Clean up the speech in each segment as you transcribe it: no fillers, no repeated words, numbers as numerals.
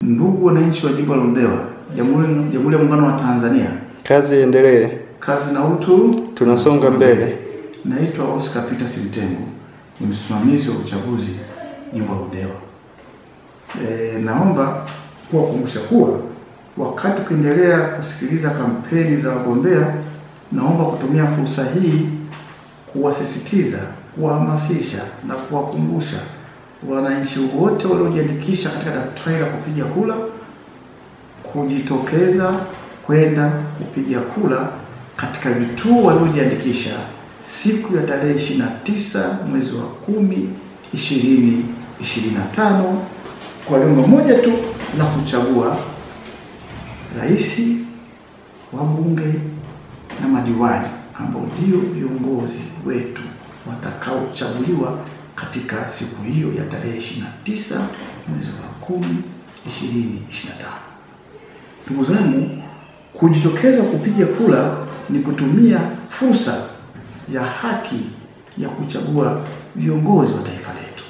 Ndugu wananchi wa jimbo la Ludewa, Jamhuri ya Muungano wa Tanzania. Kazi iendelee. Kazi na utu, tunasonga mbele. Naitwa Oscar Peter Simtengu, ni msimamizi wa uchaguzi jimbo la Ludewa. Naomba kuwakumbusha kuwa wakati ukiendelea kusikiliza kampeni za wagombea, naomba kutumia fursa hii kuwasisitiza, kuwahamasisha na kuwakumbusha wananchi wote waliojiandikisha katika daftari la kupiga kura kujitokeza kwenda kupiga kura katika vituo waliojiandikisha siku ya tarehe 29 mwezi wa 10 2025 kwa lengo moja tu la kuchagua rais, wabunge na madiwani ambao ndio viongozi wetu watakaochaguliwa katika siku hiyo ya tarehe 29 mwezi wa 10 2025. Ndugu zangu, kujitokeza kupiga kura ni kutumia fursa ya haki ya kuchagua viongozi wa taifa letu,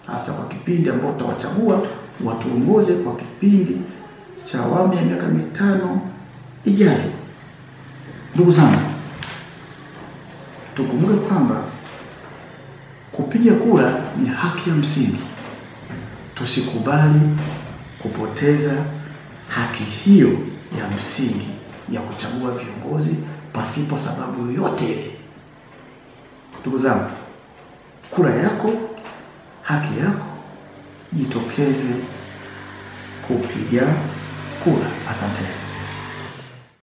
hasa kwa kipindi ambao tutawachagua watuongoze kwa kipindi cha awamu ya miaka 5 ijayo. Ndugu zangu, tukumbuke kwamba kupiga kura ni haki ya msingi. Tusikubali kupoteza haki hiyo ya msingi ya kuchagua viongozi pasipo sababu yoyote ile. Ndugu zangu, kura yako, haki yako, jitokeze kupiga kura. Asante.